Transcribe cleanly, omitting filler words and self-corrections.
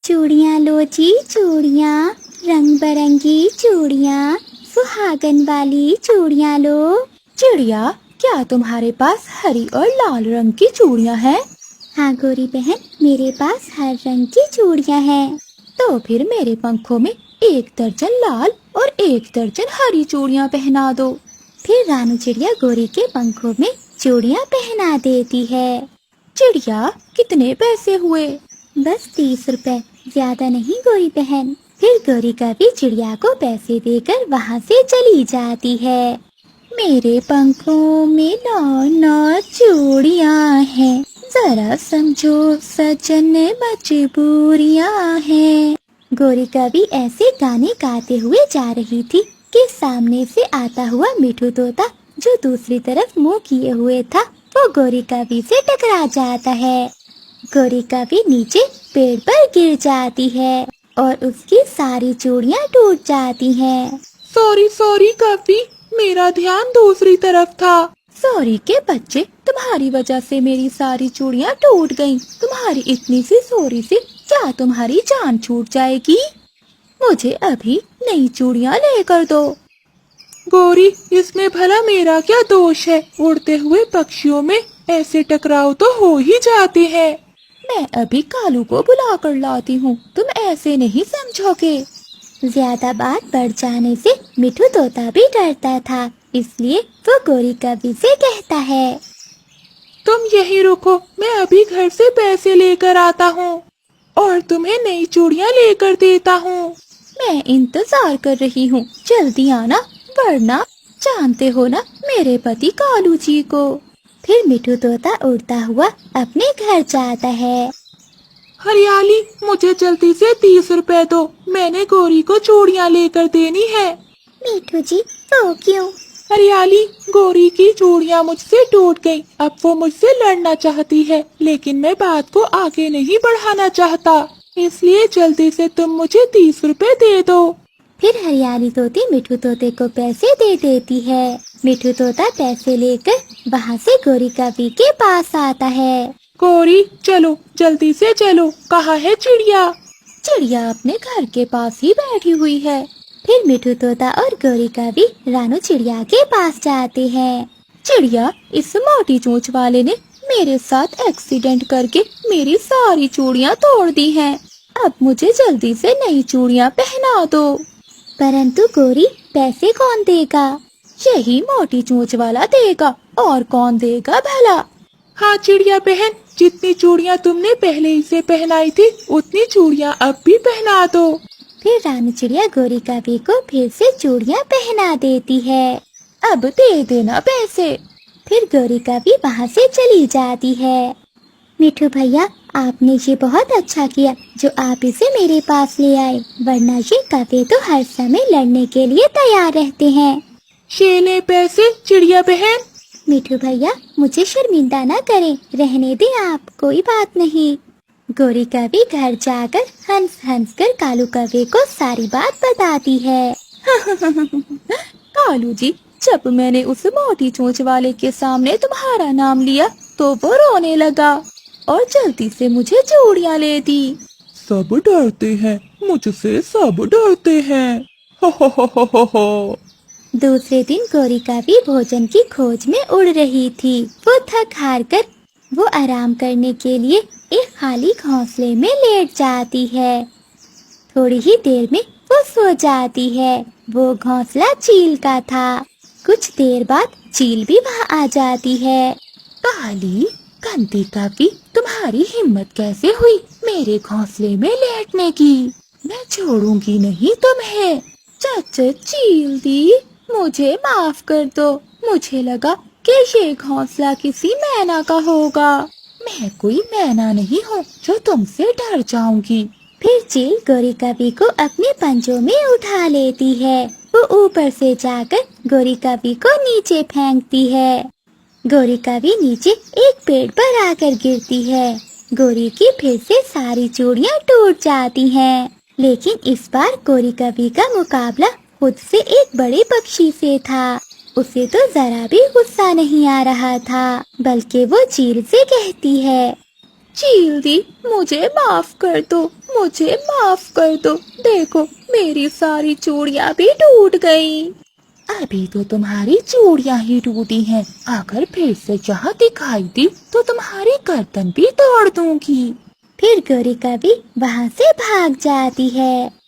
चूड़ियाँ लो जी चूड़ियाँ, रंग बिरंगी चूड़ियाँ, सुहागन वाली चूड़ियाँ लो। चिड़िया, क्या तुम्हारे पास हरी और लाल रंग की चूड़ियाँ हैं? हाँ गोरी बहन, मेरे पास हर रंग की चूड़ियाँ हैं। तो फिर मेरे पंखों में 1 दर्जन लाल और 1 दर्जन हरी चूड़ियाँ पहना दो। फिर रानू चिड़िया गोरी के पंखों में चूड़ियाँ पहना देती है। चिड़िया, कितने पैसे हुए? बस 30 रुपए, ज्यादा नहीं गोरी बहन। फिर गोरी कभी चिड़िया को पैसे देकर वहाँ से चली जाती है। मेरे पंखों में 9 चूड़ियाँ हैं, जरा समझो सजन मजबूरियाँ हैं। गोरी कभी ऐसे गाने गाते हुए जा रही थी कि सामने से आता हुआ मिठू तोता, जो दूसरी तरफ मुंह किए हुए था, वो गोरी कभी से टकरा जाता है। गोरी कभी नीचे पेड़ पर गिर जाती है और उसकी सारी चूड़ियाँ टूट जाती हैं। सॉरी कभी, मेरा ध्यान दूसरी तरफ था। सॉरी के बच्चे, तुम्हारी वजह से मेरी सारी चूड़ियाँ टूट गईं। तुम्हारी इतनी सी सॉरी से क्या तुम्हारी जान छूट जाएगी? मुझे अभी नई चूड़ियाँ लेकर दो। गौरी, इसमें भला मेरा क्या दोष है? उड़ते हुए पक्षियों में ऐसे टकराव तो हो ही जाते हैं। मैं अभी कालू को बुला कर लाती हूँ, तुम ऐसे नहीं समझोगे। ज्यादा बात बढ़ जाने से मिठू तोता भी डरता था, इसलिए वो गोरी कभी से कहता है, तुम यहीं रुको, मैं अभी घर से पैसे लेकर आता हूँ और तुम्हें नई चूड़ियाँ लेकर देता हूँ। मैं इंतजार कर रही हूँ, जल्दी आना, वरना जानते हो ना मेरे पति कालू जी को। फिर मिठू तोता उड़ता हुआ अपने घर जाता है। हरियाली, मुझे जल्दी से 30 रुपए दो, मैंने गौरी को चूड़ियाँ लेकर देनी है। मिठू जी, वो क्यों? हरियाली, गौरी की चूड़ियाँ मुझसे टूट गईं। अब वो मुझसे लड़ना चाहती है, लेकिन मैं बात को आगे नहीं बढ़ाना चाहता, इसलिए जल्दी से तुम मुझे 30 रुपए दे दो। फिर हरियाली तोती मिठू तोते को पैसे दे देती है। मिठू तोता पैसे लेकर वहाँ से गोरी कभी के पास आता है। गौरी, चलो, जल्दी से चलो, कहाँ है चिड़िया? चिड़िया अपने घर के पास ही बैठी हुई है। फिर मिठू तोता और गोरी कभी रानू चिड़िया के पास जाते हैं। चिड़िया, इस मोटी चोंच वाले ने मेरे साथ एक्सीडेंट करके मेरी सारी चूड़ियाँ तोड़ दी हैं। अब मुझे जल्दी से नई चूड़ियाँ पहना दो। परंतु गोरी, पैसे कौन देगा? यही मोटी चोंच वाला देगा, और कौन देगा भला? हाँ चिड़िया बहन, जितनी चूड़ियाँ तुमने पहले ही से पहनाई थी, उतनी चूड़ियाँ अब भी पहना दो। फिर रानू चिड़िया गोरी कभी को फिर से चूड़ियाँ पहना देती है। अब दे देना पैसे। फिर गोरी कभी वहाँ से चली जाती है। मिठू भैया, आपने ये बहुत अच्छा किया जो आप इसे मेरे पास ले आए, वरना ये कभी तो हर समय लड़ने के लिए तैयार रहते हैं। ये ले पैसे चिड़िया बहन। मिठू भैया, मुझे शर्मिंदा न करें, रहने दें आप, कोई बात नहीं। गोरी कभी घर जाकर हंस हंस कर कालू कभी को सारी बात बताती है। कालू जी, जब मैंने उस मोटी चोंच वाले के सामने तुम्हारा नाम लिया तो वो रोने लगा और जल्दी से मुझे चूड़ियाँ ले दी। सब डरते हैं, मुझसे सब डरते हैं। हो हो। दूसरे दिन गोरी कभी भोजन की खोज में उड़ रही थी। वो थक हार कर वो आराम करने के लिए एक खाली घोंसले में लेट जाती है। थोड़ी ही देर में वो सो जाती है। वो घोंसला चील का था। कुछ देर बाद चील भी वहाँ आ जाती है। काली, गंदी कभी, तुम्हारी हिम्मत कैसे हुई मेरे घोंसले में लेटने की? मैं छोड़ूंगी नहीं तुम्हें। चाचा चील दी, मुझे माफ कर दो, मुझे लगा कि ये घोंसला किसी मैना का होगा। मैं कोई मैना नहीं हूँ जो तुमसे डर जाऊंगी। फिर चील गोरी कभी को अपने पंजों में उठा लेती है। वो ऊपर से जाकर गोरी कभी को नीचे फेंकती है। गोरी कभी नीचे एक पेड़ पर आकर गिरती है। गोरी की फिर से सारी चूड़ियाँ टूट जाती हैं। लेकिन इस बार गोरी कभी का मुकाबला खुद से एक बड़े पक्षी से था। उसे तो जरा भी गुस्सा नहीं आ रहा था, बल्कि वो चील से कहती है, چیل دی، مجھے معاف کر دو، مجھے معاف کر دو، دیکھو میری ساری چوڑیاں بھی ٹوٹ گئیں۔ ابھی تو تمہاری چوڑیاں ہی ٹوٹی ہیں، اگر پھر سے جہاں دکھائی دی تو تمہاری گردن بھی توڑ دوں گی۔ پھر گوری کبھی وہاں سے بھاگ جاتی ہے۔